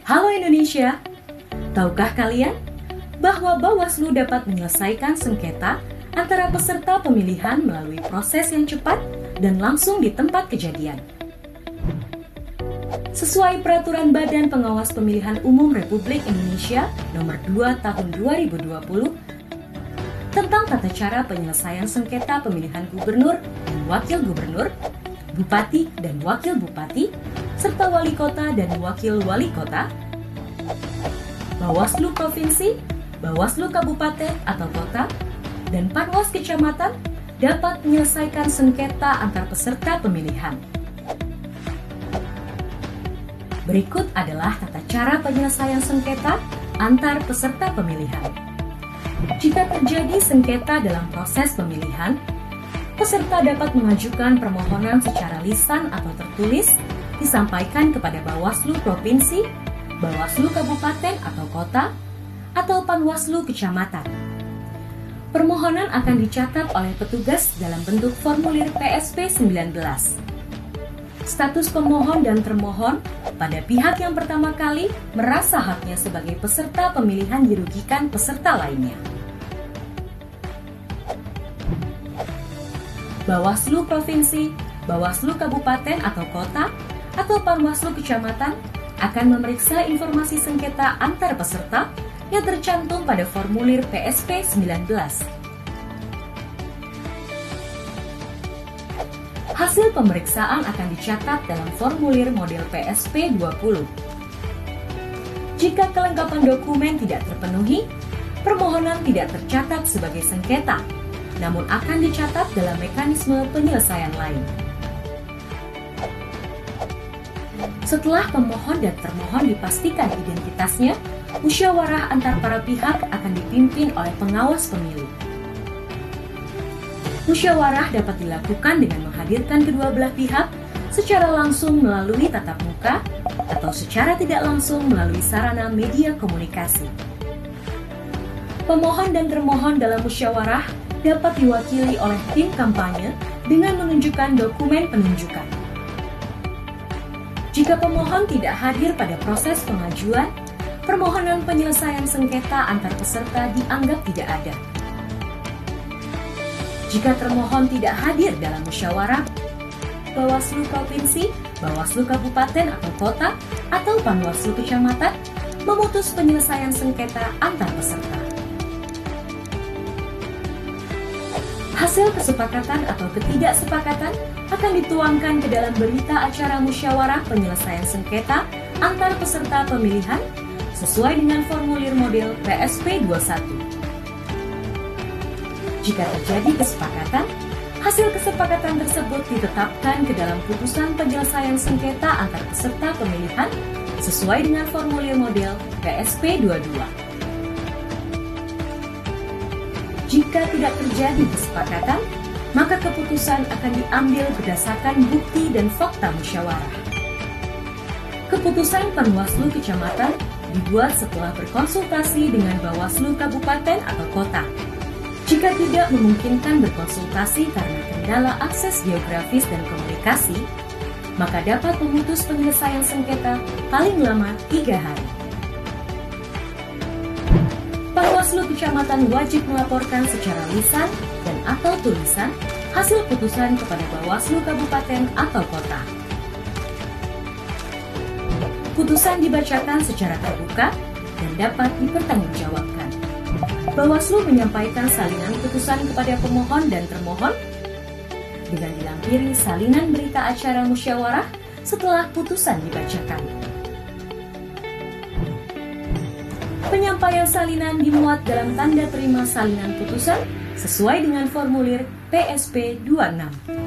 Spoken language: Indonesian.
Halo Indonesia, tahukah kalian bahwa Bawaslu dapat menyelesaikan sengketa antara peserta pemilihan melalui proses yang cepat dan langsung di tempat kejadian? Sesuai Peraturan Badan Pengawas Pemilihan Umum Republik Indonesia Nomor 2 Tahun 2020 tentang tata cara penyelesaian sengketa pemilihan gubernur dan wakil gubernur, bupati dan wakil bupati, serta wali kota dan wakil wali kota, Bawaslu Provinsi, Bawaslu Kabupaten atau Kota, dan Panwas Kecamatan dapat menyelesaikan sengketa antar peserta pemilihan. Berikut adalah tata cara penyelesaian sengketa antar peserta pemilihan. Jika terjadi sengketa dalam proses pemilihan, peserta dapat mengajukan permohonan secara lisan atau tertulis disampaikan kepada Bawaslu Provinsi, Bawaslu Kabupaten atau Kota, atau Panwaslu Kecamatan. Permohonan akan dicatat oleh petugas dalam bentuk formulir PSP 19. Status pemohon dan termohon pada pihak yang pertama kali merasa haknya sebagai peserta pemilihan dirugikan peserta lainnya. Bawaslu Provinsi, Bawaslu Kabupaten atau Kota, atau Panwaslu Kecamatan akan memeriksa informasi sengketa antar peserta yang tercantum pada formulir PSP 19. Hasil pemeriksaan akan dicatat dalam formulir model PSP 20. Jika kelengkapan dokumen tidak terpenuhi, permohonan tidak tercatat sebagai sengketa, namun akan dicatat dalam mekanisme penyelesaian lain. Setelah pemohon dan termohon dipastikan identitasnya, musyawarah antar para pihak akan dipimpin oleh pengawas pemilu. Musyawarah dapat dilakukan dengan menghadirkan kedua belah pihak secara langsung melalui tatap muka atau secara tidak langsung melalui sarana media komunikasi. Pemohon dan termohon dalam musyawarah dapat diwakili oleh tim kampanye dengan menunjukkan dokumen penunjukan. Jika pemohon tidak hadir pada proses pengajuan, permohonan penyelesaian sengketa antar peserta dianggap tidak ada. Jika termohon tidak hadir dalam musyawarah, Bawaslu Provinsi, Bawaslu Kabupaten atau Kota, atau Panwaslu Kecamatan memutus penyelesaian sengketa antar peserta. Hasil kesepakatan atau ketidaksepakatan akan dituangkan ke dalam berita acara musyawarah penyelesaian sengketa antar peserta pemilihan sesuai dengan formulir model PSP 21. Jika terjadi kesepakatan, hasil kesepakatan tersebut ditetapkan ke dalam putusan penyelesaian sengketa antar peserta pemilihan sesuai dengan formulir model PSP 22. Jika tidak terjadi kesepakatan, maka keputusan akan diambil berdasarkan bukti dan fakta musyawarah. Keputusan Panwaslu Kecamatan dibuat setelah berkonsultasi dengan Bawaslu Kabupaten atau Kota. Jika tidak memungkinkan berkonsultasi karena kendala akses geografis dan komunikasi, maka dapat memutus penyelesaian sengketa paling lama 3 hari. Panwaslu Kecamatan wajib melaporkan secara lisan dan atau tulisan hasil putusan kepada Bawaslu Kabupaten atau Kota. Putusan dibacakan secara terbuka dan dapat dipertanggungjawabkan. Bawaslu menyampaikan salinan putusan kepada pemohon dan termohon dengan dilampiri salinan berita acara musyawarah setelah putusan dibacakan. Penyampaian salinan dimuat dalam tanda terima salinan putusan sesuai dengan formulir PSP 26.